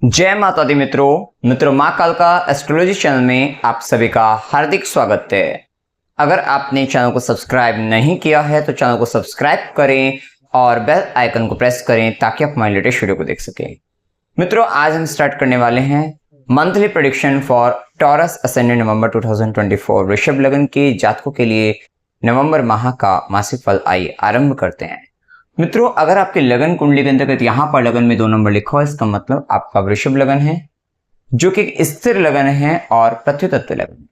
जय माता दी मित्रों माँ कालका एस्ट्रोलॉजी चैनल में आप सभी का हार्दिक स्वागत है। अगर आपने चैनल को सब्सक्राइब नहीं किया है तो चैनल को सब्सक्राइब करें और बेल आइकन को प्रेस करें ताकि आप हमारे लेटेस्ट वीडियो को देख सकें। मित्रों, आज हम स्टार्ट करने वाले हैं monthly prediction for Taurus ascendant November 2024 वृषभ लग्न के जातकों के लिए नवंबर माह का मासिक फल। आइए आरंभ करते हैं। मित्रों, अगर आपके लगन कुंडली के अंतर्गत यहाँ पर लगन में 2 नंबर लिखा हो, इसका मतलब आपका वृषभ लगन है जो कि एक स्थिर लगन है और पृथ्वी तत्व लगन।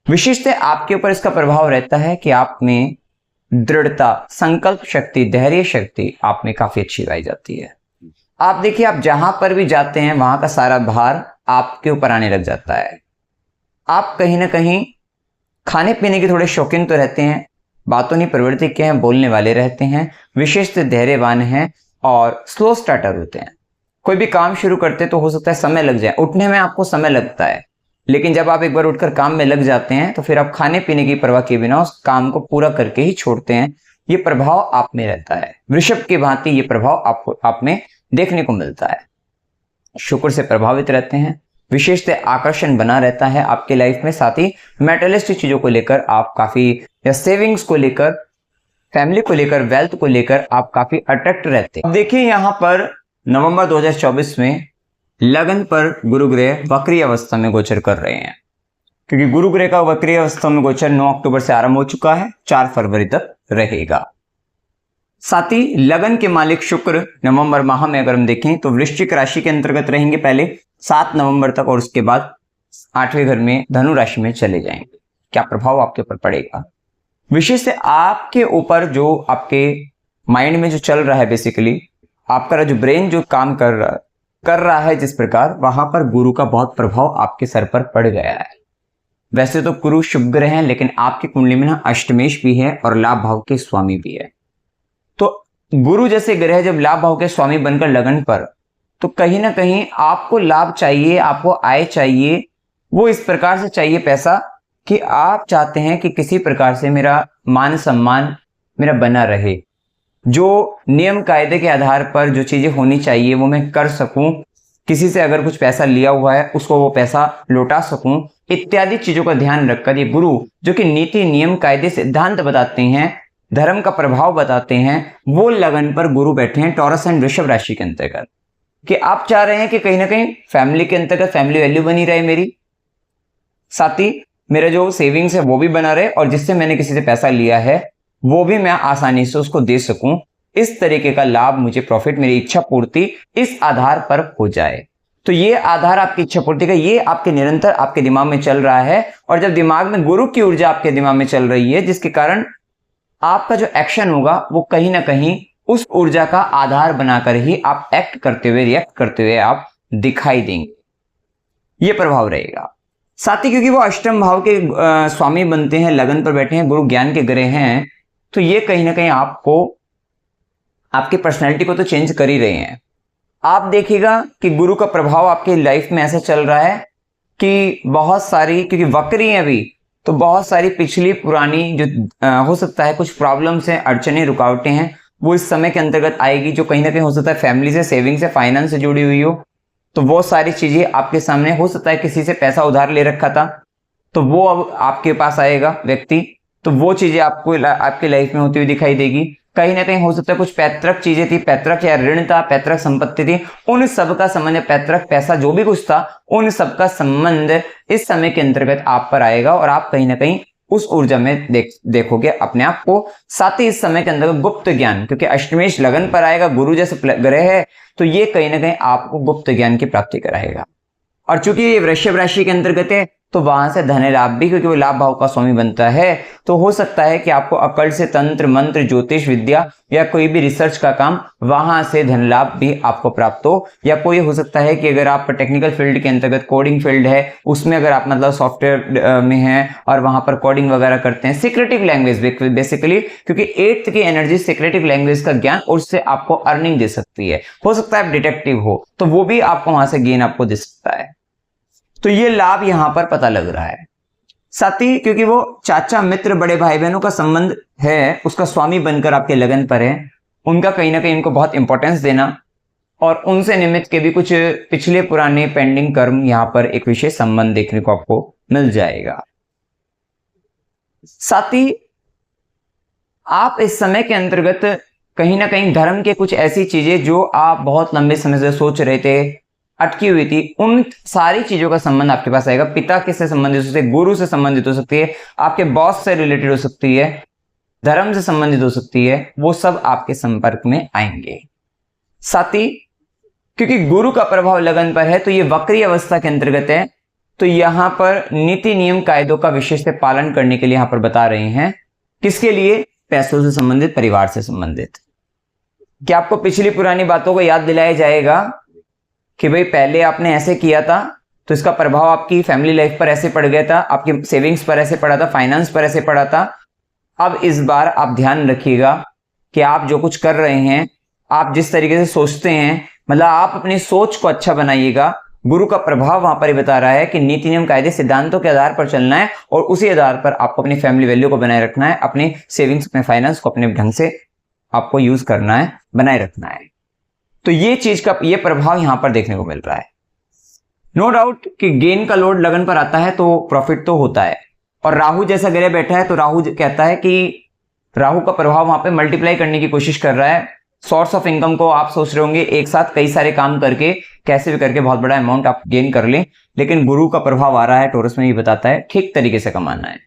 विशेषतः आपके ऊपर इसका प्रभाव रहता है कि आप में दृढ़ता, संकल्प शक्ति, धैर्य शक्ति आप में काफी अच्छी पाई जाती है। आप देखिए, आप जहां पर भी जाते हैं वहां का सारा भार आपके ऊपर आने लग जाता है। आप कहीं ना कहीं खाने पीने के थोड़े शौकीन तो रहते हैं, बातों नहीं प्रवृत्ति के हैं, बोलने वाले रहते हैं, विशेषतः धैर्यवान हैं और स्लो स्टार्टर होते हैं। कोई भी काम शुरू करते तो हो सकता है समय लग जाए, उठने में आपको समय लगता है, लेकिन जब आप एक बार उठकर काम में लग जाते हैं तो फिर आप खाने पीने की परवाह किए बिना उस काम को पूरा करके ही छोड़ते हैं। ये प्रभाव आप में रहता है। वृषभ की भांति ये प्रभाव आप में देखने को मिलता है। शुक्र से प्रभावित रहते हैं, विशेषतः आकर्षण बना रहता है आपके लाइफ में। साथ ही मेटेरियलिस्टिक चीजों को लेकर आप काफी, या सेविंग्स को लेकर, फैमिली को लेकर, वेल्थ को लेकर आप काफी अट्रैक्ट रहते हैं। अब देखिए, यहाँ पर नवंबर 2024 में लगन पर गुरु ग्रह वक्री अवस्था में गोचर कर रहे हैं, क्योंकि गुरु ग्रह का वक्री अवस्था में गोचर 9 अक्टूबर से आरंभ हो चुका है, 4 फरवरी तक रहेगा। साथ ही लगन के मालिक शुक्र नवंबर माह में अगर हम देखें तो वृश्चिक राशि के अंतर्गत रहेंगे पहले 7 नवंबर तक, और उसके बाद 8वें घर में धनु राशि में चले जाएंगे। क्या प्रभाव आपके ऊपर पड़ेगा? विशेष से आपके ऊपर जो आपके माइंड में जो चल रहा है, बेसिकली आपका जो ब्रेन जो काम कर रहा है जिस प्रकार, वहां पर गुरु का बहुत प्रभाव आपके सर पर पड़ गया है। वैसे तो गुरु शुभ ग्रह हैं, लेकिन आपकी कुंडली में ना अष्टमेश भी है और लाभ भाव के स्वामी भी है। तो गुरु जैसे ग्रह जब लाभ भाव के स्वामी बनकर लगन पर, तो कहीं ना कहीं आपको लाभ चाहिए, आपको आय चाहिए। वो इस प्रकार से चाहिए पैसा कि आप चाहते हैं कि किसी प्रकार से मेरा मान सम्मान मेरा बना रहे, जो नियम कायदे के आधार पर जो चीजें होनी चाहिए वो मैं कर सकूं, किसी से अगर कुछ पैसा लिया हुआ है उसको वो पैसा लौटा सकूं, इत्यादि चीजों का ध्यान रखकर ये गुरु, जो कि नीति नियम कायदे सिद्धांत बताते हैं, धर्म का प्रभाव बताते हैं, वो लगन पर गुरु बैठे हैं टॉरस एंड वृषभ राशि के अंतर्गत। कि आप चाह रहे हैं कि कहीं ना कहीं फैमिली के अंतर्गत फैमिली वैल्यू बनी रहे मेरी, साथ ही मेरा जो सेविंग्स है वो भी बना रहे, और जिससे मैंने किसी से पैसा लिया है वो भी मैं आसानी से उसको दे सकूं। इस तरीके का लाभ मुझे, प्रॉफिट, मेरी इच्छा पूर्ति इस आधार पर हो जाए। तो ये आधार आपकी इच्छा पूर्ति का, ये आपके निरंतर आपके दिमाग में चल रहा है। और जब दिमाग में गुरु की ऊर्जा आपके दिमाग में चल रही है, जिसके कारण आपका जो एक्शन होगा वो कहीं ना कहीं उस ऊर्जा का आधार बनाकर ही आप एक्ट करते हुए, रिएक्ट करते हुए आप दिखाई देंगे। ये प्रभाव रहेगा। साथ ही क्योंकि वो अष्टम भाव के स्वामी बनते हैं, लगन पर बैठे हैं, गुरु ज्ञान के ग्रह हैं, तो ये कहीं ना कहीं आपको, आपकी पर्सनैलिटी को तो चेंज कर ही रहे हैं। आप देखिएगा कि गुरु का प्रभाव आपकी लाइफ में ऐसा चल रहा है कि बहुत सारी, क्योंकि वक्री है अभी, तो बहुत सारी पिछली पुरानी जो हो सकता है कुछ प्रॉब्लम्स हैं, अड़चने, रुकावटें हैं, वो इस समय के अंतर्गत आएगी, जो कहीं ना कहीं हो सकता है फैमिली से, सेविंग से, फाइनेंस से जुड़ी हुई हो। तो वो सारी चीजें आपके सामने, हो सकता है किसी से पैसा उधार ले रखा था तो वो अब आपके पास आएगा व्यक्ति, तो वो चीजें आपको आपकी लाइफ में होती हुई दिखाई देगी। कहीं ना कहीं हो सकता है कुछ पैतृक चीजें थी, पैतृक या ऋण था, पैतृक संपत्ति थी, उन सब का संबंध, पैतृक पैसा जो भी कुछ था, उन सब का संबंध इस समय के अंतर्गत आप पर आएगा, और आप कहीं ना कहीं उस ऊर्जा में देखोगे अपने आप को। साथ ही इस समय के अंदर गुप्त ज्ञान, क्योंकि अष्टमेश लगन पर आएगा, गुरु जैसे ग्रह है, तो ये कहीं ना कहीं आपको गुप्त ज्ञान की प्राप्ति कराएगा। और चूंकि ये वृषभ राशि के अंतर्गत है, तो वहां से धन लाभ भी, क्योंकि वो लाभ भाव का स्वामी बनता है, तो हो सकता है कि आपको अकल से तंत्र मंत्र, ज्योतिष विद्या या कोई भी रिसर्च का काम, वहां से धन लाभ भी आपको प्राप्त हो। या कोई हो सकता है कि अगर आप टेक्निकल फील्ड के अंतर्गत, कोडिंग फील्ड है, उसमें अगर आप मतलब सॉफ्टवेयर में हैं और वहां पर कोडिंग वगैरह करते हैं, सीक्रेटिव लैंग्वेज बेसिकली, क्योंकि 8th की एनर्जी सीक्रेटिव लैंग्वेज का ज्ञान, उससे आपको अर्निंग दे सकती है। हो सकता है आप डिटेक्टिव हो, तो वो भी आपको वहां से गेन आपको दे सकता है। तो ये लाभ यहां पर पता लग रहा है। साथ ही क्योंकि वो चाचा, मित्र, बड़े भाई बहनों का संबंध है, उसका स्वामी बनकर आपके लगन पर है, उनका कहीं ना कहीं इनको बहुत इंपॉर्टेंस देना, और उनसे निमित्त के भी कुछ पिछले पुराने पेंडिंग कर्म यहाँ पर एक विशेष संबंध देखने को आपको मिल जाएगा। साथ ही आप इस समय के अंतर्गत कहीं ना कहीं धर्म के कुछ ऐसी चीजें जो आप बहुत लंबे समय से सोच रहे थे, अटकी हुई थी, उन सारी चीजों का संबंध आपके पास आएगा। पिता किससे संबंधित हो सकते हैं, गुरु से संबंधित हो सकती है, आपके बॉस से रिलेटेड हो सकती है, धर्म से संबंधित हो सकती है, वो सब आपके संपर्क में आएंगे। साथ ही क्योंकि गुरु का प्रभाव लगन पर है तो ये वक्री अवस्था के अंतर्गत है, तो यहां पर नीति नियम कायदों का विशेष से पालन करने के लिए यहां पर बता रहे हैं। किसके लिए? पैसों से संबंधित, परिवार से संबंधित। क्या आपको पिछली पुरानी बातों को याद दिलाया जाएगा कि भाई पहले आपने ऐसे किया था तो इसका प्रभाव आपकी फैमिली लाइफ पर ऐसे पड़ गया था, आपकी सेविंग्स पर ऐसे पड़ा था, फाइनेंस पर ऐसे पड़ा था। अब इस बार आप ध्यान रखिएगा कि आप जो कुछ कर रहे हैं, आप जिस तरीके से सोचते हैं, मतलब आप अपनी सोच को अच्छा बनाइएगा। गुरु का प्रभाव वहां पर ही बता रहा है कि नीति नियम कायदे सिद्धांतों के आधार पर चलना है और उसी आधार पर आपको अपनी फैमिली वैल्यू को बनाए रखना है, अपनी सेविंग्स, अपने फाइनेंस को अपने ढंग से आपको यूज करना है, बनाए रखना है। तो ये चीज का ये प्रभाव यहां पर देखने को मिल रहा है। नो डाउट कि गेन का लोड लगन पर आता है तो प्रॉफिट तो होता है, और राहु जैसा ग्रह बैठा है तो राहु कहता है कि राहु का प्रभाव वहां पे मल्टीप्लाई करने की कोशिश कर रहा है। सोर्स ऑफ इनकम को आप सोच रहे होंगे एक साथ कई सारे काम करके कैसे भी करके बहुत बड़ा अमाउंट आप गेन कर लें, लेकिन गुरु का प्रभाव आ रहा है टोरस में, ये बताता है ठीक तरीके से कमाना है,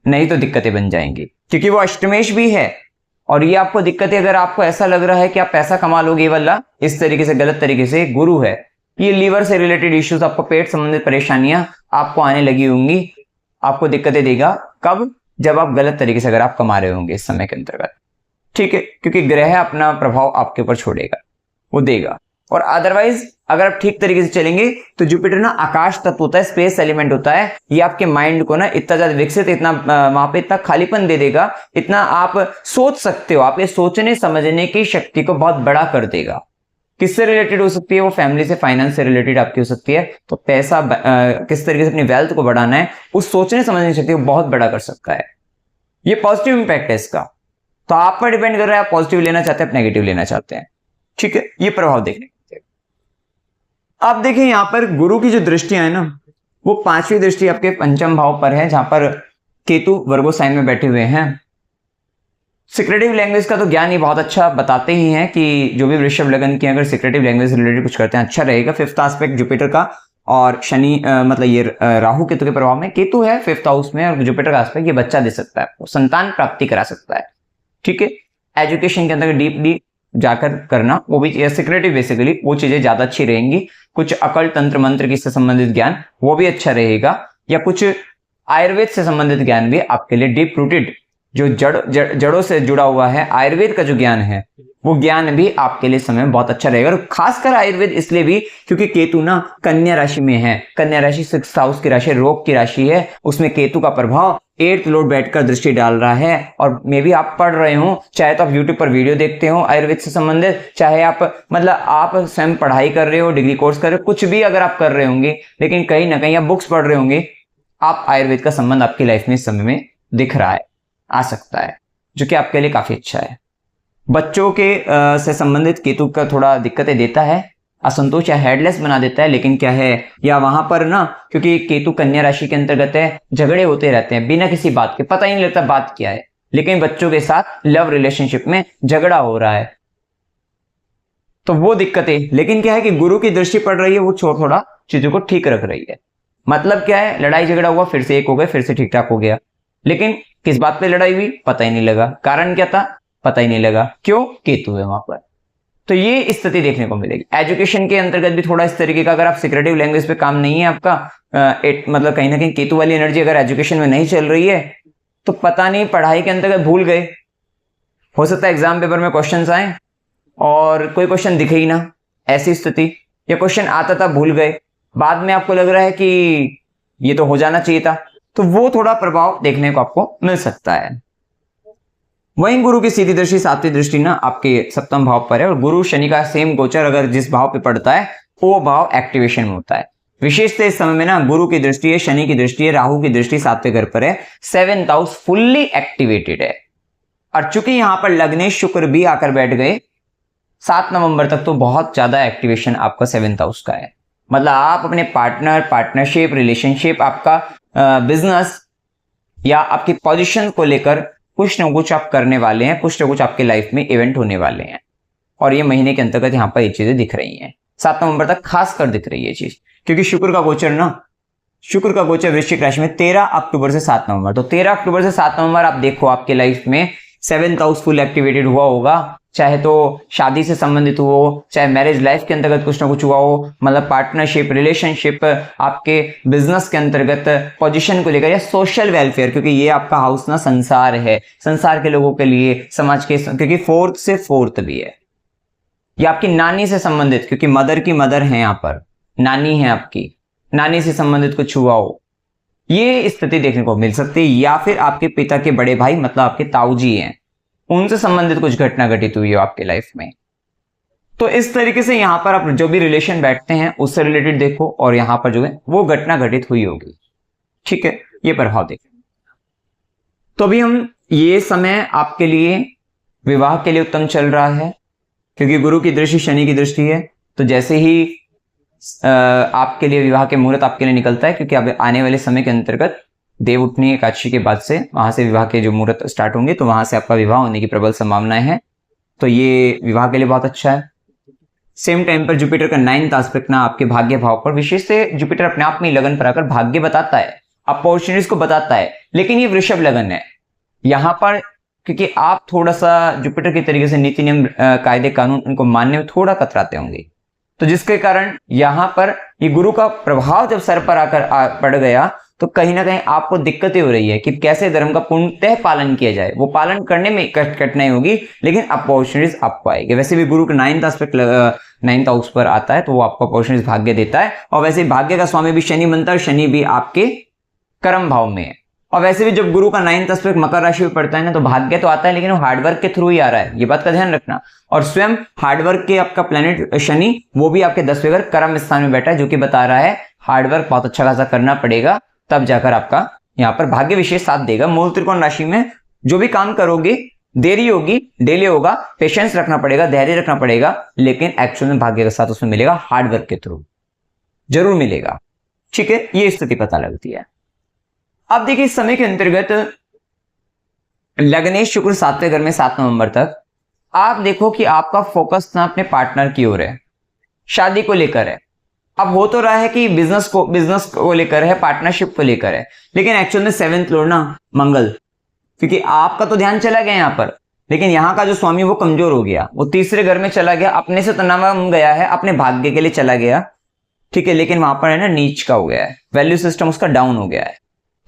नहीं तो दिक्कतें बन जाएंगी, क्योंकि वो अष्टमेश भी है। और ये आपको दिक्कतें, अगर आपको ऐसा लग रहा है कि आप पैसा कमा लोगे वाला इस तरीके से, गलत तरीके से, गुरु है, ये लीवर से रिलेटेड इश्यूज, आपको पेट संबंधित परेशानियां आपको आने लगी होंगी, आपको दिक्कतें देगा। कब? जब आप गलत तरीके से अगर आप कमा रहे होंगे इस समय के अंतर्गत, ठीक है, क्योंकि ग्रह अपना प्रभाव आपके ऊपर छोड़ेगा, वो देगा। और अदरवाइज अगर आप ठीक तरीके से चलेंगे तो जुपिटर ना आकाश तत्व होता है, स्पेस एलिमेंट होता है, ये आपके माइंड को ना इतना ज्यादा विकसित, इतना वहां पे इतना खालीपन दे देगा, इतना आप सोच सकते हो, आपके सोचने समझने की शक्ति को बहुत बड़ा कर देगा। किससे रिलेटेड हो सकती है वो? फैमिली से, फाइनेंस से रिलेटेड आपकी हो सकती है। तो पैसा किस तरीके से अपनी वेल्थ को बढ़ाना है, उस सोचने समझने की शक्ति को बहुत बड़ा कर सकता है। ये पॉजिटिव इंपैक्ट है इसका। तो आप पर डिपेंड कर रहा है, आप पॉजिटिव लेना चाहते हैं, आप नेगेटिव लेना चाहते हैं, ठीक है। ये प्रभाव देखने। आप देखें यहां पर गुरु की जो दृष्टियां है ना, वो पांचवी दृष्टि आपके पंचम भाव पर है, जहां पर केतु वर्गो साइन में बैठे हुए हैं। सिक्रेटिव लैंग्वेज का तो ज्ञान ये बहुत अच्छा बताते ही हैं कि जो भी वृषभ लगन की अगर सिक्रेटिव लैंग्वेज से रिलेटेड कुछ करते हैं अच्छा रहेगा। फिफ्थ एस्पेक्ट जुपिटर का और शनि मतलब ये राहु केतु के प्रभाव में, केतु है फिफ्थ हाउस में और जुपिटर का एस्पेक्ट, ये बच्चा दे सकता है, वो संतान प्राप्ति करा सकता है, ठीक है। एजुकेशन के अंदर डीपली जाकर करना, वो भी सिक्रेटिव, बेसिकली वो चीजें ज्यादा अच्छी रहेंगी। कुछ अकल तंत्र मंत्र की से संबंधित ज्ञान वो भी अच्छा रहेगा, या कुछ आयुर्वेद से संबंधित ज्ञान भी आपके लिए डीप रूटेड, जो जड़ों से जुड़ा हुआ है, आयुर्वेद का जो ज्ञान है वो ज्ञान भी आपके लिए समय में बहुत अच्छा रहेगा। और खासकर आयुर्वेद इसलिए भी क्योंकि केतु ना कन्या राशि में है, कन्या राशि सिक्स्थ हाउस की राशि, रोग की राशि है, उसमें केतु का प्रभाव एट्थ लॉर्ड बैठकर दृष्टि डाल रहा है। और मे भी आप पढ़ रहे हो, चाहे तो आप यूट्यूब पर वीडियो देखते हो आयुर्वेद से संबंधित, चाहे आप मतलब आप स्वयं पढ़ाई कर रहे हो, डिग्री कोर्स कर रहे हो, कुछ भी अगर आप कर रहे होंगे, लेकिन कहीं ना कहीं आप बुक्स पढ़ रहे होंगे, आप आयुर्वेद का संबंध आपकी लाइफ में इस समय में दिख रहा है, आ सकता है, जो कि आपके लिए काफी अच्छा है। बच्चों के से संबंधित केतु का थोड़ा दिक्कतें देता है, असंतोष या हेडलेस बना देता है, लेकिन क्या है, या वहां पर ना क्योंकि केतु कन्या राशि के अंतर्गत है, झगड़े होते रहते हैं बिना किसी बात के, पता ही नहीं लगता बात क्या है, लेकिन बच्चों के साथ लव रिलेशनशिप में झगड़ा हो रहा है, तो वो दिक्कतें। लेकिन क्या है कि गुरु की दृष्टि पड़ रही है, वो थोड़ा चीजों को ठीक रख रही है। मतलब क्या है, लड़ाई झगड़ा हुआ, फिर से एक हो गए, फिर से ठीक ठाक हो गया, लेकिन किस बात पे लड़ाई हुई पता ही नहीं लगा, कारण क्या था पता ही नहीं लगा, क्यों? केतु है वहां पर। तो ये स्थिति देखने को मिलेगी। एजुकेशन के अंतर्गत भी थोड़ा इस तरीके का, अगर आप सिक्रेटिव लैंग्वेज पे काम नहीं है आपका, मतलब कहीं ना कहीं केतु वाली एनर्जी अगर एजुकेशन में नहीं चल रही है, तो पता नहीं पढ़ाई के अंतर्गत भूल गए, हो सकता है एग्जाम पेपर में क्वेश्चन आए और कोई क्वेश्चन दिखे ही ना, ऐसी स्थिति, या क्वेश्चन आता था भूल गए, बाद में आपको लग रहा है कि ये तो हो जाना चाहिए था, तो वो थोड़ा प्रभाव देखने को आपको मिल सकता है। वहीं गुरु की सीधी दृष्टि, सातवीं दृष्टि ना आपके सप्तम भाव पर है, और गुरु शनि का सेम गोचर अगर जिस भाव पे पड़ता है वो भाव एक्टिवेशन में होता है। विशेषतः इस समय में ना गुरु की दृष्टि है, शनि की दृष्टि है, राहु की दृष्टि सातवें घर पर है, सेवेंथ हाउस फुल्ली एक्टिवेटेड है। और चूंकि यहां पर लग्नेश शुक्र भी आकर बैठ गए 7 नवंबर तक तो बहुत ज्यादा एक्टिवेशन आपका 7th हाउस का है। मतलब आप अपने पार्टनर, पार्टनरशिप, रिलेशनशिप, आपका बिजनेस या आपकी पोजीशन को लेकर कुछ ना कुछ आप करने वाले हैं, कुछ ना कुछ आपके लाइफ में इवेंट होने वाले हैं। और ये महीने के अंतर्गत यहाँ पर ये चीजें दिख रही हैं। 7 नवंबर तक खासकर दिख रही है ये चीज, क्योंकि शुक्र का गोचर वृश्चिक राशि में 13 अक्टूबर से 7 नवंबर। तो 13 अक्टूबर से 7 नवंबर आप देखो आपके लाइफ में 7th हाउस फुल एक्टिवेटेड हुआ होगा, चाहे तो शादी से संबंधित हो, चाहे मैरिज लाइफ के अंतर्गत कुछ ना कुछ हुआ हो, मतलब पार्टनरशिप, रिलेशनशिप, आपके बिजनेस के अंतर्गत पोजीशन को लेकर, या सोशल वेलफेयर, क्योंकि ये आपका हाउस ना संसार है, संसार के लोगों के लिए, समाज के, क्योंकि 4th से 4th भी है। या आपकी नानी से संबंधित, क्योंकि मदर की मदर है, यहाँ पर नानी है आपकी, नानी से संबंधित कुछ हुआ हो, ये स्थिति देखने को मिल सकती है। या फिर आपके पिता के बड़े भाई, मतलब आपके ताऊजी हैं, उनसे संबंधित कुछ घटना घटित हुई हो आपके लाइफ में। तो इस तरीके से यहां पर आप जो भी रिलेशन बैठते हैं उससे रिलेटेड देखो, और यहां पर जो है वो घटना घटित हुई होगी। ठीक है, ये प्रभाव देखो। तो अभी हम ये समय आपके लिए विवाह के लिए उत्तम चल रहा है, क्योंकि गुरु की दृष्टि शनि की दृष्टि है। तो जैसे ही आपके लिए विवाह के मुहूर्त आपके लिए निकलता है, क्योंकि अब आने वाले समय के अंतर्गत देव उठनी एकादशी के बाद से वहां से विवाह के जो मुहूर्त स्टार्ट होंगे, तो वहां से आपका विवाह होने की प्रबल संभावनाएं हैं। तो ये विवाह के लिए बहुत अच्छा है। सेम टाइम पर जुपिटर का 9th एस्पेक्ट ना आपके भाग्य भाव पर, विशेष से जुपिटर अपने आप में लगन पर आकर भाग्य बताता है, अपॉर्चुनिटीज को बताता है, लेकिन ये वृषभ लगन है यहां पर, क्योंकि आप थोड़ा सा जुपिटर के तरीके से नीति नियम, कायदे कानून उनको मानने में थोड़ा कतराते होंगे। तो जिसके कारण यहां पर ये गुरु का प्रभाव जब सर पर आकर पड़ गया, तो कहीं ना कहीं आपको दिक्कतें हो रही है कि कैसे धर्म का पूर्णतः पालन किया जाए। वो पालन करने में कठिनाई होगी, लेकिन अपॉर्चुनिटीज आपको आएगी। वैसे भी गुरु का 9th एस्पेक्ट 9th हाउस पर आता है, तो वो आपको अपॉर्चुनिटीज भाग्य देता है। और वैसे भाग्य का स्वामी भी शनि बनता है, शनि भी आपके कर्म भाव में है। और वैसे भी जब गुरु का 9th एस्पेक्ट मकर राशि में पड़ता है ना, तो भाग्य तो आता है, लेकिन वो हार्डवर्क के थ्रू ही आ रहा है, ये बात का ध्यान रखना। और स्वयं हार्डवर्क के आपका प्लेनेट शनि, वो भी आपके 10वें घर कर्म स्थान में बैठा है, जो कि बता रहा है हार्डवर्क बहुत अच्छा खासा करना पड़ेगा, तब जाकर आपका यहाँ पर भाग्य विशेष साथ देगा। मूल त्रिकोण राशि में जो भी काम करोगे, देरी होगी, डिले होगा, पेशेंस रखना पड़ेगा, धैर्य रखना पड़ेगा, लेकिन एक्चुअल में भाग्य का साथ उसमें मिलेगा, हार्डवर्क के थ्रू जरूर मिलेगा। ठीक है, ये स्थिति पता लगती है। अब देखिए इस समय के अंतर्गत लग्नेश शुक्र 7वें घर में 7 नवंबर तक, आप देखो कि आपका फोकस ना अपने पार्टनर की ओर है, शादी को लेकर है। अब हो तो रहा है कि बिजनेस को लेकर है, पार्टनरशिप को लेकर है, लेकिन एक्चुअल में 7th लॉर्ड ना मंगल, क्योंकि आपका तो ध्यान चला गया यहाँ पर, लेकिन यहाँ का जो स्वामी वो कमजोर हो गया, वो 3रे घर में चला गया, अपने से तनाव गया है, अपने भाग्य के लिए चला गया। ठीक है, लेकिन वहां पर है ना नीच का हो गया है, वैल्यू सिस्टम उसका डाउन हो गया है।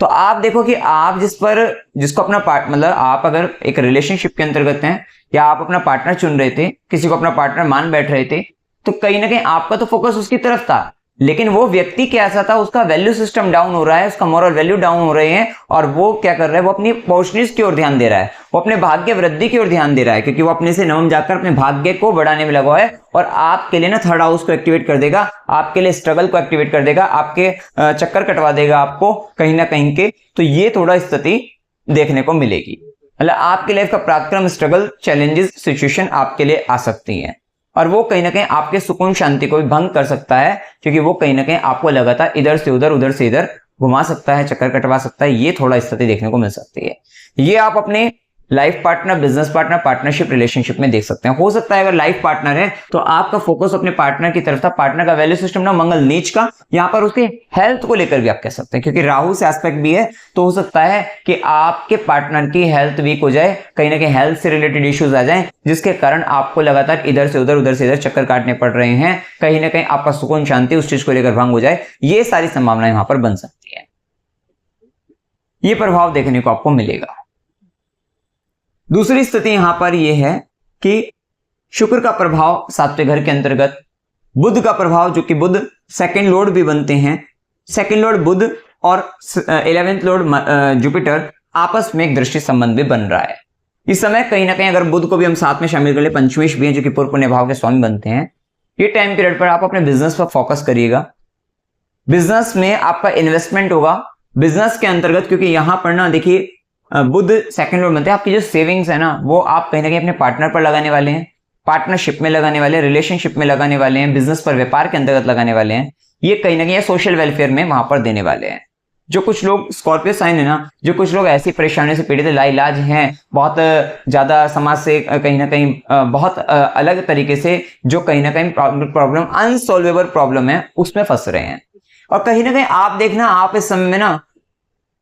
तो आप देखो कि आप जिसको अपना मतलब आप अगर एक रिलेशनशिप के अंतर्गत हैं, या आप अपना पार्टनर चुन रहे थे, किसी को अपना पार्टनर मान बैठ रहे थे, तो कहीं ना कहीं आपका तो फोकस उसकी तरफ था, लेकिन वो व्यक्ति कैसा था, उसका वैल्यू सिस्टम डाउन हो रहा है, उसका मोरल वैल्यू डाउन हो रहे हैं, और वो क्या कर रहा है, वो अपनी अपॉर्चुनिटीज की ओर ध्यान दे रहा है, वो अपने भाग्य वृद्धि की ओर ध्यान दे रहा है, क्योंकि वो अपने से नवम जाकर अपने भाग्य को बढ़ाने में लगा है। और आपके लिए ना 3rd हाउस को एक्टिवेट कर देगा, आपके लिए स्ट्रगल को एक्टिवेट कर देगा, आपके चक्कर कटवा देगा आपको कहीं ना कहीं के। तो ये थोड़ा स्थिति देखने को मिलेगी, मतलब आपके लाइफ का पराक्रम, स्ट्रगल, चैलेंजेस, सिचुएशन आपके लिए आ सकती है, और वो कहीं ना कहीं आपके सुकून शांति को भी भंग कर सकता है, क्योंकि वो कहीं ना कहीं आपको लगातार इधर से उधर, उधर से इधर घुमा सकता है, चक्कर कटवा सकता है। ये थोड़ा स्थिति देखने को मिल सकती है। ये आप अपने life partner, business partner, partnership, relationship में देख सकते हैं। हो सकता है अगर लाइफ पार्टनर है तो आपका फोकस अपने पार्टनर की तरफ था, पार्टनर का वैल्यू सिस्टम ना मंगल नीच का, यहाँ पर उसके हेल्थ को लेकर भी आप कह सकते हैं, क्योंकि राहु से एस्पेक्ट भी है, तो हो सकता है कि आपके पार्टनर की हेल्थ वीक हो जाए, कहीं ना कहीं हेल्थ से रिलेटेड इश्यूज आ जाए, जिसके कारण आपको लगातार इधर से उधर, उधर से इधर चक्कर काटने पड़ रहे हैं, कहीं ना कहीं आपका सुकून शांति उस चीज को लेकर भंग हो जाए। ये सारी संभावनाएं वहां पर बन सकती है, ये प्रभाव देखने को आपको मिलेगा। दूसरी स्थिति यहां पर यह है कि शुक्र का प्रभाव 7वें घर के अंतर्गत, बुध का प्रभाव, जो कि बुध 2nd लॉर्ड भी बनते हैं, 2nd लॉर्ड बुध और 11th लॉर्ड जुपिटर आपस में एक दृष्टि संबंध भी बन रहा है। इस समय कहीं ना कहीं अगर बुध को भी हम साथ में शामिल कर ले, पंचमेश भी है जो कि पूर्व पुण्य भाव के स्वामी बनते हैं, ये टाइम पीरियड पर आप अपने बिजनेस पर फोकस करिएगा। बिजनेस में आपका इन्वेस्टमेंट होगा, बिजनेस के अंतर्गत, क्योंकि यहां पर ना देखिए बुध 2nd लॉर्ड बनते हैं, आपकी जो सेविंग्स है ना वो आप कहीं ना कहीं अपने पार्टनर पर लगाने वाले हैं, पार्टनरशिप में लगाने वाले हैं, रिलेशनशिप में लगाने वाले हैं, बिजनेस पर व्यापार के अंतर्गत लगाने वाले हैं, ये कहीं ना कहीं सोशल वेलफेयर में वहां पर देने वाले हैं। जो कुछ लोग स्कॉर्पियो साइन है ना, जो कुछ लोग ऐसी परेशानियों से पीड़ित लाइलाज हैं, बहुत ज्यादा समाज से कहीं ना कहीं बहुत अलग तरीके से जो कहीं ना कहीं प्रॉब्लम अनसॉल्वेबल प्रॉब्लम है उसमें फंस रहे हैं। और कहीं ना कहीं आप देखना, आप इस समय में ना,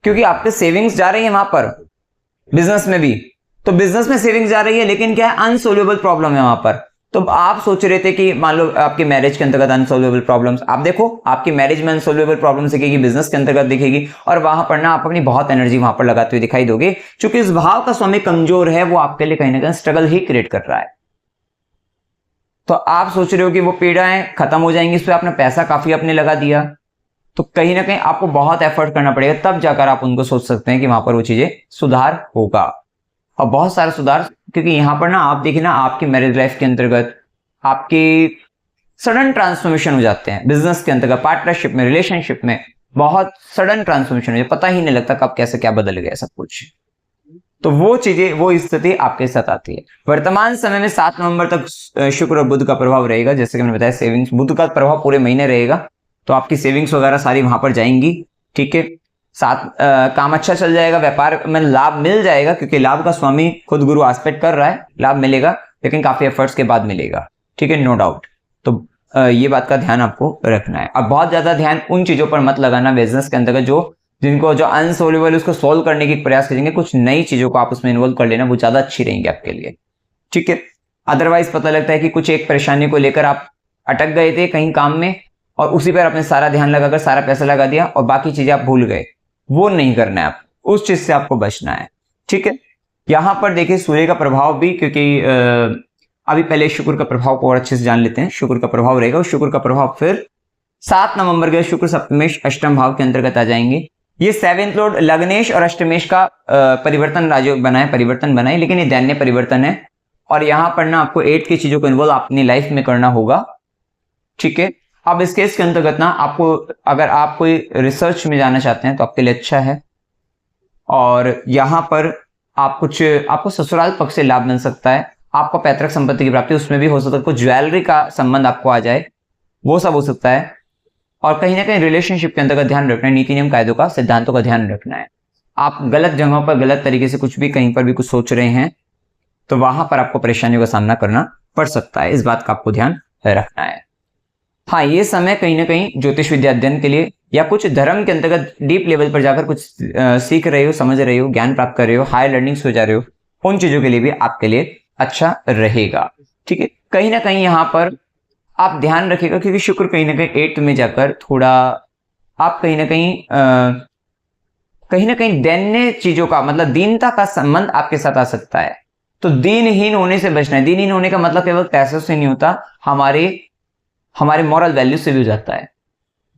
क्योंकि आपके सेविंग्स जा रही है वहां पर बिजनेस में भी, तो बिजनेस में सेविंग्स जा रही है, लेकिन क्या है, अनसॉल्वेबल प्रॉब्लम है वहां पर। तो आप सोच रहे थे कि मान लो आपकी मैरिज के अंतर्गत अनसॉल्वेबल प्रॉब्लम्स, आप देखो आपकी मैरिज में अनसॉल्वेबल प्रॉब्लम्स दिखेगी, बिजनेस के अंतर्गत दिखेगी, और वहां पर ना आप अपनी बहुत एनर्जी वहां पर लगाते हुए दिखाई दोगे। क्योंकि इस भाव का स्वामी कमजोर है, वो आपके लिए कहीं ना कहीं स्ट्रगल ही क्रिएट कर रहा है। तो आप सोच रहे हो कि वो पीड़ाएं खत्म हो जाएंगी, इस पर आपने पैसा काफी अपने लगा दिया, तो कहीं ना कहीं आपको बहुत एफर्ट करना पड़ेगा, तब जाकर आप उनको सोच सकते हैं कि वहां पर वो चीजें सुधार होगा, और बहुत सारा सुधार। क्योंकि यहां पर ना आप देखिए ना, आपकी मैरिज लाइफ के अंतर्गत आपकी सडन ट्रांसफॉर्मेशन हो जाते हैं, बिजनेस के अंतर्गत, पार्टनरशिप में, रिलेशनशिप में बहुत सडन ट्रांसफॉर्मेशन हो जाए, पता ही नहीं लगता कब कैसे क्या बदल गया सब कुछ। तो वो चीजें, वो स्थिति आपके साथ आती है। वर्तमान समय में 7 नवंबर तक शुक्र और बुध का प्रभाव रहेगा, जैसे कि मैंने बताया सेविंग्स, बुध का प्रभाव पूरे महीने रहेगा, तो आपकी सेविंग्स वगैरह सारी वहां पर जाएंगी। ठीक है, काम अच्छा चल जाएगा, व्यापार में लाभ मिल जाएगा, क्योंकि लाभ का स्वामी खुद गुरु आस्पेक्ट कर रहा है, लाभ मिलेगा, लेकिन काफी एफर्ट्स के बाद मिलेगा। ठीक है, नो डाउट। तो ये बात का ध्यान आपको रखना है, और बहुत ज्यादा ध्यान उन चीजों पर मत लगाना बिजनेस के अंतर्गत जो अनसॉल्वेबल, उसको सोल्व करने की प्रयास करेंगे, कुछ नई चीजों को आप उसमें इन्वॉल्व कर लेना, वो ज्यादा अच्छी रहेंगी आपके लिए। ठीक है, अदरवाइज पता लगता है कि कुछ एक परेशानी को लेकर आप अटक गए थे कहीं काम में, और उसी पर आपने सारा ध्यान लगाकर सारा पैसा लगा दिया, और बाकी चीजें आप भूल गए। वो नहीं करना है, आप उस चीज से आपको बचना है। ठीक है, यहां पर देखिए सूर्य का प्रभाव भी, क्योंकि अभी पहले शुक्र का प्रभाव को और अच्छे से जान लेते हैं। शुक्र का प्रभाव रहेगा, और शुक्र का प्रभाव फिर 7 नवंबर के शुक्र सप्तमेश अष्टम भाव के अंतर्गत आ जाएंगे। ये 7th लॉर्ड लग्नेश और अष्टमेश का परिवर्तन राजयोग बनाए, परिवर्तन बनाए, लेकिन ये दैन्य परिवर्तन है, और यहां पर ना आपको 8 की चीजों को इन्वॉल्व अपनी लाइफ में करना होगा। ठीक है, अब इस केस के अंतर्गत ना आपको, अगर आप कोई रिसर्च में जाना चाहते हैं तो आपके लिए अच्छा है, और यहां पर आपको ससुराल पक्ष से लाभ मिल सकता है, आपको पैतृक संपत्ति की प्राप्ति, उसमें भी हो सकता है कुछ ज्वेलरी का संबंध आपको आ जाए, वो सब हो सकता है। और कहीं ना कहीं रिलेशनशिप के अंतर्गत ध्यान रखना है, नीति नियम कायदों का, सिद्धांतों का ध्यान रखना है। आप गलत जगहों पर गलत तरीके से कुछ भी, कहीं पर भी कुछ सोच रहे हैं, तो वहां पर आपको परेशानियों का सामना करना पड़ सकता है, इस बात का आपको ध्यान रखना है। हाँ, ये समय कहीं ना कहीं ज्योतिष विद्या अध्ययन के लिए, या कुछ धर्म के अंतर्गत डीप लेवल पर जाकर कुछ सीख रहे हो, समझ रहे हो, ज्ञान प्राप्त कर रहे हो, हायर लर्निंग्स हो जा रहे हो, उन चीजों के लिए भी आपके लिए अच्छा रहेगा। ठीक है, कहीं ना कहीं यहाँ पर आप ध्यान रखिएगा, क्योंकि शुक्र कहीं ना कहीं 8th में जाकर थोड़ा आप कहीं ना कहीं दैन्य चीजों का, मतलब दीनता का संबंध आपके साथ आ सकता है। तो दीनहीन होने से बचना है। दीनहीन होने का मतलब केवल पैसों से नहीं होता, हमारे मॉरल वैल्यू से भी हो जाता है,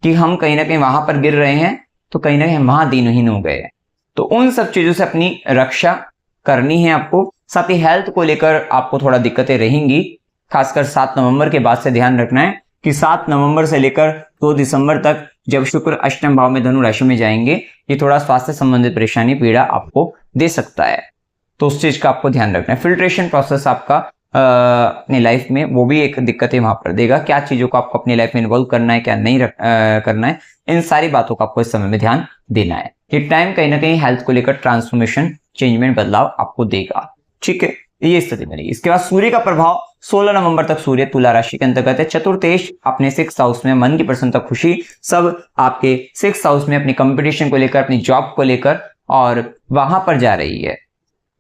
कि हम कहीं ना कहीं वहां पर गिर रहे हैं, तो कहीं ना कहीं वहां दीनहीन हो गए हैं। तो उन सब चीजों से अपनी रक्षा करनी है आपको। साथ ही हेल्थ को लेकर आपको थोड़ा दिक्कतें रहेंगी, खासकर 7 नवंबर के बाद से ध्यान रखना है कि 7 नवंबर से लेकर 2 दिसंबर तक, जब शुक्र अष्टम भाव में धनु राशि में जाएंगे, ये थोड़ा स्वास्थ्य संबंधित परेशानी, पीड़ा आपको दे सकता है, तो उस चीज का आपको ध्यान रखना है। फिल्ट्रेशन प्रोसेस आपका अपनी लाइफ में, वो भी एक दिक्कतें वहां पर देगा। क्या चीजों को आपको अपनी लाइफ में इन्वॉल्व करना है, क्या नहीं करना है, इन सारी बातों का आपको इस समय में ध्यान देना है। ये टाइम कहीं ना कहीं हेल्थ को लेकर ट्रांसफॉर्मेशन, चेंजमेंट, बदलाव आपको देगा। ठीक है, ये स्थिति बनेगी। इसके बाद सूर्य का प्रभाव 16 नवंबर तक सूर्य तुला राशि के अंतर्गत है। चतुर्थेश अपने 6th हाउस में, मन की प्रसन्नता, खुशी, सब आपके 6th हाउस में अपनी कंपटीशन को लेकर, अपनी जॉब को लेकर, और वहां पर जा रही है।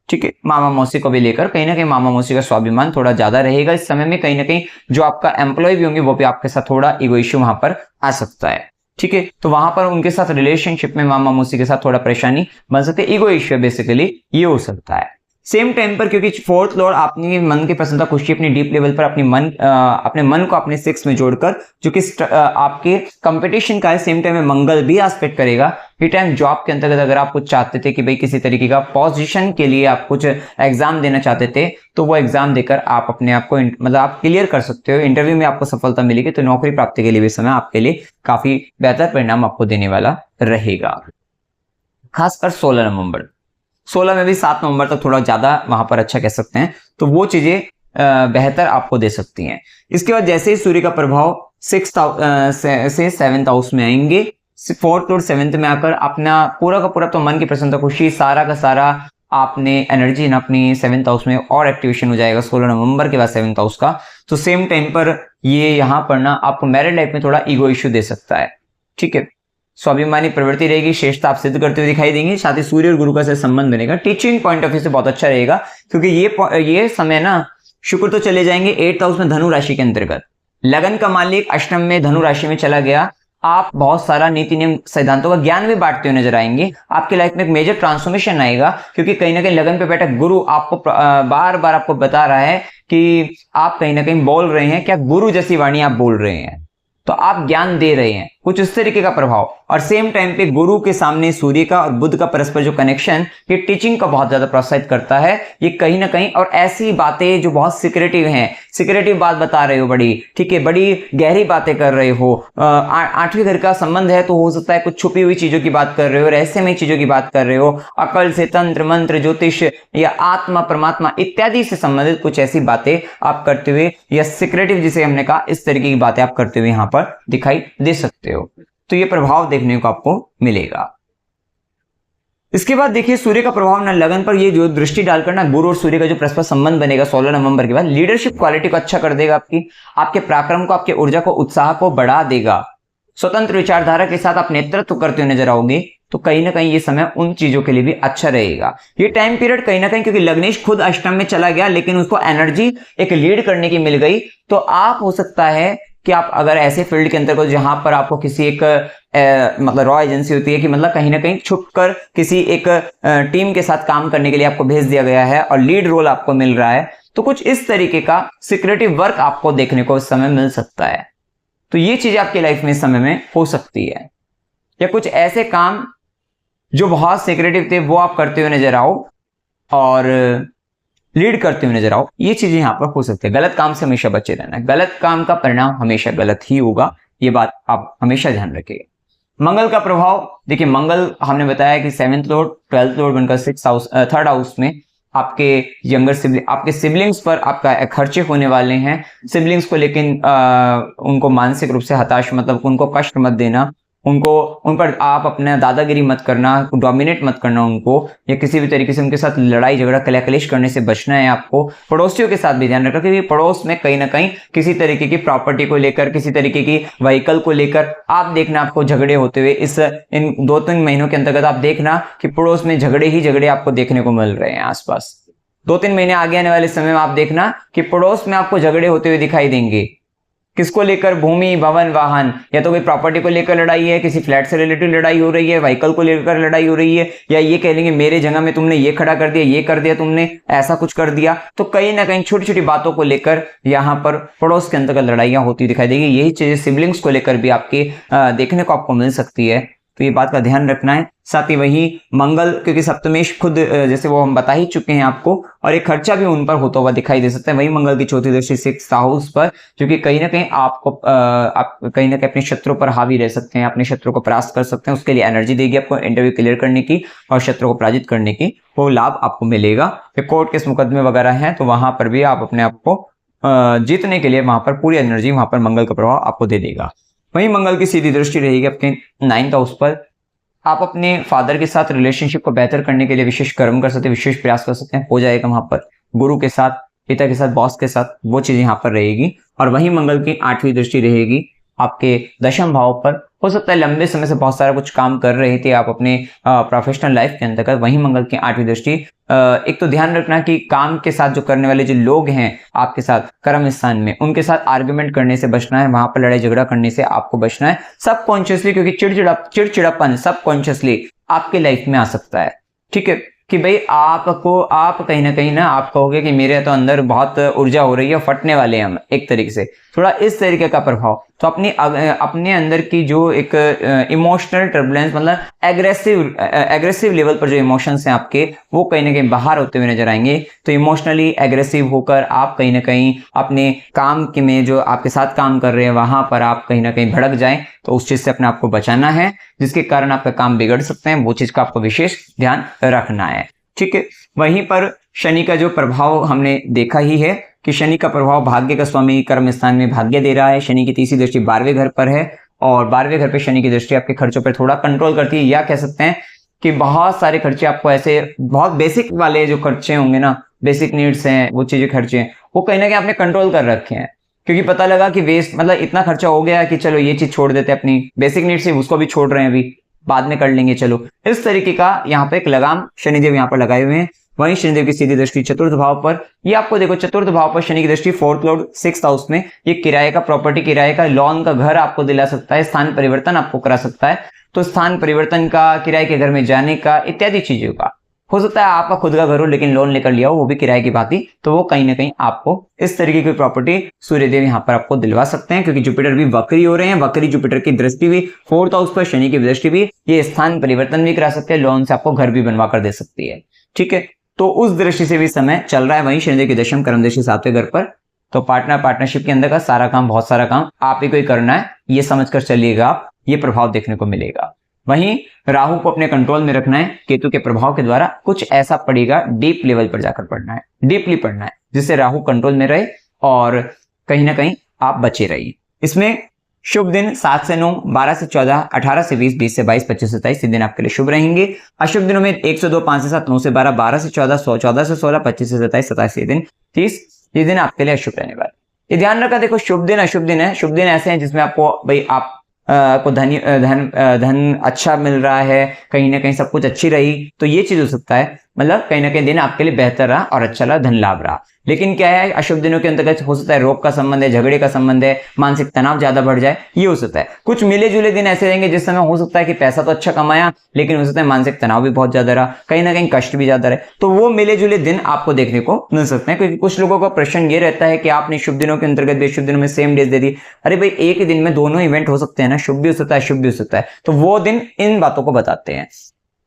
ठीक है, मामा मौसी को भी लेकर कहीं ना कहीं मामा मौसी का स्वाभिमान थोड़ा ज्यादा रहेगा इस समय में। कहीं ना कहीं जो आपका एम्प्लॉय भी होंगे, वो भी आपके साथ थोड़ा ईगो इश्यू वहां पर आ सकता है। ठीक है, तो वहां पर उनके साथ रिलेशनशिप में मामा मौसी के साथ थोड़ा परेशानी बन सकती है, ईगो इश्यू बेसिकली ये हो सकता है। सेम टाइम पर, क्योंकि 4th लॉर्ड अपनी मन की प्रसन्नता, खुशी, अपनी डीप लेवल पर अपने मन को अपने 6 में जोड़कर, जो कि आपके कंपटीशन का है, सेम टाइम में मंगल भी एस्पेक्ट करेगा। ये टाइम जॉब के अंतर्गत अगर आप कुछ चाहते थे कि भाई किसी तरीके का पोजीशन के लिए आप कुछ एग्जाम देना चाहते थे, तो वो एग्जाम देकर आप अपने आप को, मतलब आप क्लियर कर सकते हो, इंटरव्यू में आपको सफलता मिलेगी, तो नौकरी प्राप्ति के लिए भी समय आपके लिए काफी बेहतर परिणाम आपको देने वाला रहेगा। खासकर 16 नवंबर, 16 में भी 7 नवंबर तक थोड़ा ज्यादा वहां पर अच्छा कह सकते हैं। तो वो चीजें बेहतर आपको दे सकती हैं। इसके बाद जैसे ही सूर्य का प्रभाव 6th से 7th हाउस में आएंगे, 4th और 7th में आकर अपना पूरा का पूरा तो मन की प्रसन्नता, खुशी, सारा का सारा आपने एनर्जी ना अपनी 7th हाउस में और एक्टिवेशन हो जाएगा 16 नवंबर के बाद 7th हाउस का। तो सेम टाइम पर ये यहाँ पर ना आपको मैरिड लाइफ में थोड़ा ईगो इश्यू दे सकता है, ठीक है। स्वाभिमानी प्रवृत्ति रहेगी, श्रेष्ठता आप सिद्ध करते हुए दिखाई देंगे, साथ ही सूर्य और गुरु का से संबंध बनेगा। टीचिंग पॉइंट ऑफ व्यू से बहुत अच्छा रहेगा, क्योंकि ये समय ना शुक्र तो चले जाएंगे 8th हाउस में धनु राशि के अंतर्गत। लगन का मालिक अष्टम में धनु राशि में चला गया। आप बहुत सारा नीति नियम सिद्धांतों का ज्ञान भी बांटते हुए नजर आएंगे। आपकी लाइफ में एक मेजर ट्रांसफॉर्मेशन आएगा, क्योंकि कहीं ना कहीं लगन पे बैठा गुरु आपको बार बार आपको बता रहा है कि आप कहीं ना कहीं बोल रहे हैं, क्या गुरु जैसी वाणी आप बोल रहे हैं, तो आप ज्ञान दे रहे हैं, कुछ इस तरीके का प्रभाव। और सेम टाइम पे गुरु के सामने सूर्य का और बुध का परस्पर जो कनेक्शन, ये टीचिंग का बहुत ज्यादा प्रोत्साहित करता है। ये कहीं ना कहीं, और ऐसी बातें जो बहुत सीक्रेटिव हैं, सीक्रेटिव बात बता रहे हो बड़ी, ठीक है, बड़ी गहरी बातें कर रहे हो, 8वें घर का संबंध है तो हो सकता है कुछ छुपी हुई चीजों की बात कर रहे हो, रहस्यमय चीजों की बात कर रहे हो, अकल से, तंत्र मंत्र, ज्योतिष या आत्मा परमात्मा इत्यादि से संबंधित कुछ ऐसी बातें आप करते हुए, या सीक्रेटिव जिसे हमने कहा, इस तरीके की बातें आप करते हुए यहाँ पर दिखाई दे सकते हो। तो ये प्रभाव देखने को आपको मिलेगा। इसके बाद देखिए सूर्य का प्रभाव ना लगन पर ये जो दृष्टि डालकर ना गुरु और सूर्य का जो परस्पर संबंध बनेगा 16 नवंबर के बाद, लीडरशिप क्वालिटी को अच्छा कर देगा, आपके पराक्रम को, आपके ऊर्जा को, उत्साह को बढ़ा देगा। स्वतंत्र विचारधारा के साथ आप नेतृत्व करते हुए नजर आओगे, तो कहीं ना कहीं ये समय उन चीजों के लिए भी अच्छा रहेगा। ये टाइम पीरियड कहीं ना कहीं, क्योंकि लग्नेश खुद अष्टम में चला गया, लेकिन उसको एनर्जी एक लीड करने की मिल गई, तो आप हो सकता है कि आप अगर ऐसे फील्ड के अंतर्गत जहां पर आपको किसी एक मतलब रॉ एजेंसी होती है कि मतलब कहीं ना कहीं छुपकर किसी एक टीम के साथ काम करने के लिए आपको भेज दिया गया है और लीड रोल आपको मिल रहा है, तो कुछ इस तरीके का सीक्रेटिव वर्क आपको देखने को इस समय मिल सकता है। तो ये चीजें आपकी लाइफ में इस समय में हो सकती है, या कुछ ऐसे काम जो बहुत सीक्रेटिव थे वो आप करते हुए नजर आओ और लीड करते हुए नजर आओ। ये चीजें यहां पर हो सकती है। गलत काम से हमेशा बचे रहना, गलत काम का परिणाम हमेशा गलत ही होगा, ये बात आप हमेशा ध्यान रखिएगा। मंगल का प्रभाव देखिए, मंगल हमने बताया कि 7th लॉर्ड 12th लॉर्ड बनकर 6th हाउस 3rd हाउस में आपके यंगर सिबलिंग, आपके सिबलिंग्स पर आपका खर्चे होने वाले हैं। सिबलिंग्स को लेकिन उनको मानसिक रूप से हताश, मतलब उनको कष्ट मत देना, उन पर आप अपना दादागिरी मत करना, डोमिनेट मत करना उनको, या किसी भी तरीके से उनके साथ लड़ाई झगड़ा कलेश करने से बचना है आपको। पड़ोसियों के साथ भी ध्यान रखना, क्योंकि पड़ोस में कहीं ना कहीं किसी तरीके की प्रॉपर्टी को लेकर, किसी तरीके की व्हीकल को लेकर आप देखना आपको झगड़े होते हुए इन 2-3 महीनों के अंतर्गत आप देखना कि पड़ोस में झगड़े ही झगड़े आपको देखने को मिल रहे हैं आसपास। 2-3 महीने आगे आने वाले समय में आप देखना कि पड़ोस में आपको झगड़े होते हुए दिखाई देंगे। किसको लेकर? भूमि, भवन, वाहन, या तो कोई प्रॉपर्टी को लेकर लड़ाई है, किसी फ्लैट से रिलेटेड लड़ाई हो रही है, व्हीकल को लेकर लड़ाई हो रही है, या ये कह लेंगे मेरे जगह में तुमने ये खड़ा कर दिया, ये कर दिया, तुमने ऐसा कुछ कर दिया। तो कहीं ना कहीं छोटी छोटी बातों को लेकर यहाँ पर पड़ोस के अंतर्गत लड़ाइयां होती दिखाई देगी। यही चीजें सिबलिंग्स को लेकर भी आपके देखने को आपको मिल सकती है, तो ये बात का ध्यान रखना है। साथ ही वही मंगल, क्योंकि सप्तमेश खुद जैसे वो हम बता ही चुके हैं आपको, और एक खर्चा भी उन पर होता हुआ दिखाई दे सकता है। वही मंगल की चौथी दृष्टि 6th हाउस पर, जो कि कहीं ना कहीं आपको आप कहीं ना कहीं अपने शत्रुओं पर हावी रह सकते हैं, अपने शत्रु को परास्त कर सकते हैं। उसके लिए एनर्जी देगी आपको इंटरव्यू क्लियर करने की और शत्रु को पराजित करने की, वो लाभ आपको मिलेगा। कोर्ट केस मुकदमे वगैरह हैं तो वहां पर भी आप अपने आप को जीतने के लिए वहां पर पूरी एनर्जी, वहां पर मंगल का प्रभाव आपको दे देगा। वहीं मंगल की सीधी दृष्टि रहेगी आपके 9th हाउस पर। आप अपने फादर के साथ रिलेशनशिप को बेहतर करने के लिए विशेष कर्म कर सकते हैं, विशेष प्रयास कर सकते हैं, हो जाएगा वहां पर। गुरु के साथ, पिता के साथ, बॉस के साथ, वो चीज यहाँ पर रहेगी। और वहीं मंगल की 8वीं दृष्टि रहेगी आपके 10th भाव पर। हो सकता है लंबे समय से बहुत सारा कुछ काम कर रहे थे आप अपने प्रोफेशनल लाइफ के अंतर्गत, वहीं मंगल की 8वीं दृष्टि। एक तो ध्यान रखना कि काम के साथ जो करने वाले जो लोग हैं आपके साथ कर्म स्थान में, उनके साथ आर्गुमेंट करने से बचना है, वहां पर लड़ाई झगड़ा करने से आपको बचना है सबकॉन्शियसली, क्योंकि चिड़चिड़ापन सबकॉन्शियसली आपके लाइफ में आ सकता है। ठीक है, कि भाई आप कहीं ना कहीं ना आप कहोगे कि मेरे तो अंदर बहुत ऊर्जा हो रही है, फटने वाले हैं हम, एक तरीके से थोड़ा इस तरीके का प्रभाव। तो अपने अंदर की जो एक इमोशनल टर्बुलेंस, मतलब एग्रेसिव लेवल पर जो इमोशंस हैं आपके, वो कहीं ना कहीं बाहर होते हुए नजर आएंगे। तो इमोशनली एग्रेसिव होकर आप कहीं ना कहीं अपने काम के में जो आपके साथ काम कर रहे हैं वहां पर आप कहीं ना कहीं भड़क जाएं, तो उस चीज से अपने आप को बचाना है, जिसके कारण आपका काम बिगड़ सकते हैं। वो चीज का आपको विशेष ध्यान रखना है। ठीक है, वहीं पर शनि का जो प्रभाव हमने देखा ही है कि शनि का प्रभाव भाग्य का स्वामी कर्म स्थान में भाग्य दे रहा है। शनि की तीसरी दृष्टि 12वें घर पर है और 12वें घर पे शनि की दृष्टि आपके खर्चों पर थोड़ा कंट्रोल करती है, या कह सकते हैं कि बहुत सारे खर्चे आपको ऐसे बहुत बेसिक वाले जो खर्चे होंगे ना, बेसिक नीड्स हैं, वो चीजें खर्चे हैं, वो कहीं ना कहीं आपने कंट्रोल कर रखे हैं, क्योंकि पता लगा कि वेस्ट मतलब इतना खर्चा हो गया कि चलो ये चीज छोड़ देते हैं, अपनी बेसिक नीड्स से उसको भी छोड़ रहे हैं, अभी बाद में कर लेंगे चलो। इस तरीके का यहाँ पे एक लगाम शनिदेव यहाँ पर लगाए हुए हैं। वहीं शनिदेव की सीधी दृष्टि चतुर्थ भाव पर, ये आपको देखो चतुर्थ भाव पर शनि की दृष्टि 4th लॉर्ड 6th हाउस में, ये किराए का प्रॉपर्टी, किराए का लोन का घर आपको दिला सकता है, स्थान परिवर्तन आपको करा सकता है। तो स्थान परिवर्तन का, किराए के घर में जाने का, इत्यादि चीजों का हो सकता है। आपका खुद का घर हो लेकिन लोन लेकर लिया हो, वो भी किराए की बात ही, तो वो कहीं ना कहीं आपको इस तरीके की प्रॉपर्टी सूर्यदेव यहाँ पर आपको दिलवा सकते हैं, क्योंकि जुपिटर भी वक्री हो रहे हैं। वक्री जुपिटर की दृष्टि भी 4th हाउस पर, शनि की दृष्टि भी, ये स्थान परिवर्तन भी करा सकते हैं, लोन से आपको घर भी बनवा कर दे सकती है। ठीक है, तो उस दृष्टि से भी समय चल रहा है। वहीं शनिदेव की दशम कर्म दृष्टि 7वें घर पर, तो पार्टनरशिप के अंदर का सारा काम, बहुत सारा काम आप ही को ही करना है, ये समझकर चलिएगा आप, ये प्रभाव देखने को मिलेगा। वहीं राहु को अपने कंट्रोल में रखना है, केतु के प्रभाव के द्वारा कुछ ऐसा पड़ेगा, डीप लेवल पर जाकर पढ़ना है, डीपली पढ़ना है, जिससे राहु कंट्रोल में रहे और कहीं ना कहीं आप बचे रहिए। इसमें शुभ दिन 7 से 9, 12 से 14, 18 से 20, 20 से 22, 25 से 27 दिन आपके लिए शुभ रहेंगे। अशुभ दिनों में 1 से 2, 5 से 7, 9 से 12, 12 से 14, 14 से 16, 25 से 27, 27 से दिन 30, ये दिन आपके लिए अशुभ रहने वाले। ये ध्यान रखा, देखो शुभ दिन अशुभ दिन है। शुभ दिन ऐसे हैं जिसमें आपको भाई आप को धन अच्छा मिल रहा है, कहीं ना कहीं सब कुछ अच्छी रही, तो ये चीज हो सकता है, मतलब कहीं ना कहीं दिन आपके लिए बेहतर रहा और अच्छा रहा, धन लाभ रहा। लेकिन क्या है, अशुभ दिनों के अंतर्गत हो सकता है रोग का संबंध है, झगड़े का संबंध है, मानसिक तनाव ज्यादा बढ़ जाए, ये हो सकता है। कुछ मिले जुले दिन ऐसे रहेंगे जिस समय हो सकता है कि पैसा तो अच्छा कमाया, लेकिन हो सकता है मानसिक तनाव भी बहुत ज्यादा रहा, कहीं ना कहीं कष्ट भी ज्यादा रहे, तो वो मिले जुले दिन आपको देखने को मिल सकते हैं। क्योंकि कुछ लोगों का प्रश्न ये रहता है कि आपने शुभ दिनों के अंतर्गत भी शुभ दिनों में सेम डेज दे दी, अरे भाई एक ही दिन में दोनों इवेंट हो सकते हैं ना, शुभ भी हो सकता है अशुभ भी हो सकता है, तो वो दिन इन बातों को बताते हैं।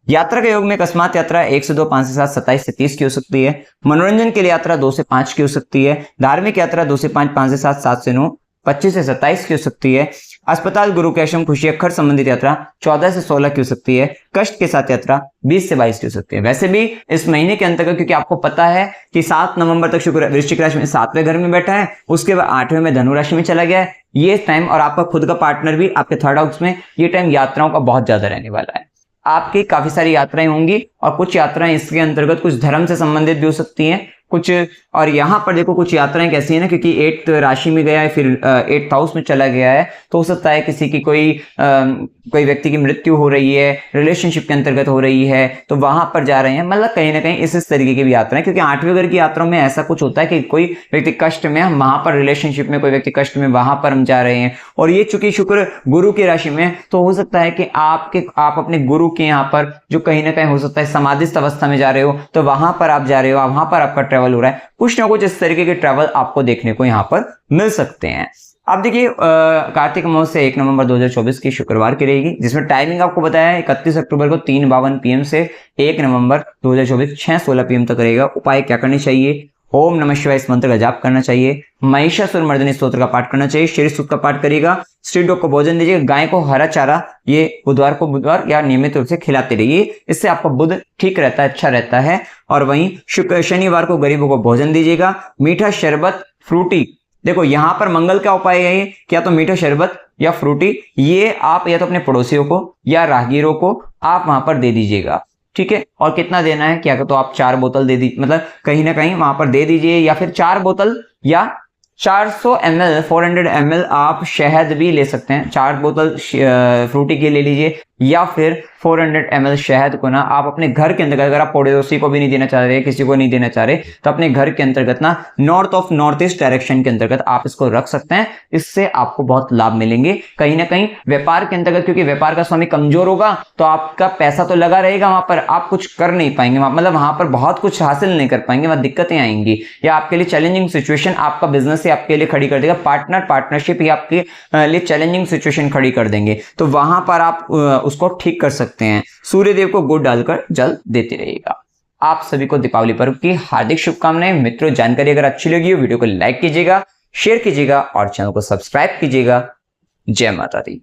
यात्रा के योग में अकस्मात यात्रा 1 से 2, 5 से 7, 27 से 30 की हो सकती है। मनोरंजन के लिए यात्रा 2 से 5 की हो सकती है। धार्मिक यात्रा 2 से 5, 5 से 7, 7 से 9, 25 से 27 की हो सकती है। अस्पताल, गुरु के आश्रम, खुशी अखर संबंधित यात्रा 14 से 16 की हो सकती है। कष्ट के साथ यात्रा 20 से 22 की हो सकती है। वैसे भी इस महीने के अंतर्गत, क्योंकि आपको पता है कि 7 नवंबर तक शुक्र वृश्चिक राशि में 7वें घर में बैठा है, उसके बाद 8वें में धनु राशि में चला गया है, ये टाइम, और आपका खुद का पार्टनर भी आपके 3rd हाउस में, ये टाइम यात्राओं का बहुत ज्यादा रहने वाला है। आपकी काफी सारी यात्राएं होंगी और कुछ यात्राएं इसके अंतर्गत कुछ धर्म से संबंधित भी हो सकती हैं कुछ। और यहाँ पर देखो कुछ यात्राएं कैसी है ना, क्योंकि 8th राशि में गया है, फिर 8th हाउस में चला गया है, तो हो सकता है किसी की कोई व्यक्ति की मृत्यु हो रही है, रिलेशनशिप के अंतर्गत हो रही है, तो वहां पर जा रहे हैं, मतलब कहीं ना कहीं इस तरीके की भी यात्राएं। क्योंकि 8वें घर की यात्राओं में ऐसा कुछ होता है कि कोई व्यक्ति कष्ट में, हम वहां पर रिलेशनशिप में कोई व्यक्ति कष्ट में, वहां पर हम जा रहे हैं। और ये चूंकि शुक्र गुरु की राशि में, तो हो सकता है कि आप अपने गुरु के यहाँ पर जो कहीं ना कहीं हो सकता है समाधिस्थ अवस्था में जा रहे हो, तो वहां पर आप जा रहे हो, वहां पर आपका ट्रैवल हो रहा है, कुछ ना कुछ इस तरीके के ट्रैवल आपको देखने को यहाँ पर मिल सकते हैं। अब देखिए कार्तिक मास से 1 नवंबर 2024 की शुक्रवार की रहेगी, जिसमें टाइमिंग आपको बताया है 31 अक्टूबर को 3:52 PM से 1 नवंबर 2024 6:16 PM तक रहेगा। उपाय क्या करनी चाहिए? ओम नमः शिवाय इस मंत्र का जाप करना चाहिए, महिषासुर मर्दिनी स्तोत्र का पाठ करना चाहिए, श्री सूक्त का पाठ करिएगा, स्ट्रीट डॉग को भोजन दीजिएगा, गाय को हरा चारा ये बुधवार या नियमित रूप से खिलाते रहिए, इससे आपका बुध ठीक रहता है, अच्छा रहता है। और वहीं शनिवार को गरीबों को भोजन दीजिएगा, मीठा शरबत, फ्रूटी, देखो यहाँ पर मंगल का उपाय है क्या, तो मीठा शरबत या फ्रूटी ये आप या तो अपने पड़ोसियों को या राहगीरों को आप वहां पर दे दीजिएगा, ठीक है। और कितना देना है क्या, तो आप 4 बोतल दे दी, मतलब कहीं ना कहीं वहां पर दे दीजिए, या फिर 4 बोतल या 400 ml 400 ml आप शहद भी ले सकते हैं। 4 बोतल फ्रूटी की ले लीजिए, या फिर 400 ml शहद को ना आप अपने घर के अंतर्गत, अगर आप पड़ोसी को भी नहीं देना चाह रहे, किसी को नहीं देना चाह रहे, तो अपने घर के अंतर्गत ना नॉर्थ ईस्ट डायरेक्शन के अंतर्गत आप इसको रख सकते हैं। इससे आपको बहुत लाभ मिलेंगे कहीं ना कहीं व्यापार के अंतर्गत, क्योंकि व्यापार का स्वामी कमजोर होगा तो आपका पैसा तो लगा रहेगा, वहां पर आप कुछ कर नहीं पाएंगे, मतलब वहां पर बहुत कुछ हासिल नहीं कर पाएंगे, वहां दिक्कतें आएंगी, या आपके लिए चैलेंजिंग सिचुएशन आपका बिजनेस से आपके लिए खड़ी कर देगा, पार्टनरशिप ही आपके लिए चैलेंजिंग सिचुएशन खड़ी कर देंगे, तो वहां पर आप उसको ठीक कर सकते हैं। सूर्यदेव को गुड़ डालकर जल देते रहिएगा। आप सभी को दीपावली पर्व की हार्दिक शुभकामनाएं। मित्रों, जानकारी अगर अच्छी लगी हो वीडियो को लाइक कीजिएगा, शेयर कीजिएगा और चैनल को सब्सक्राइब कीजिएगा। जय माता दी।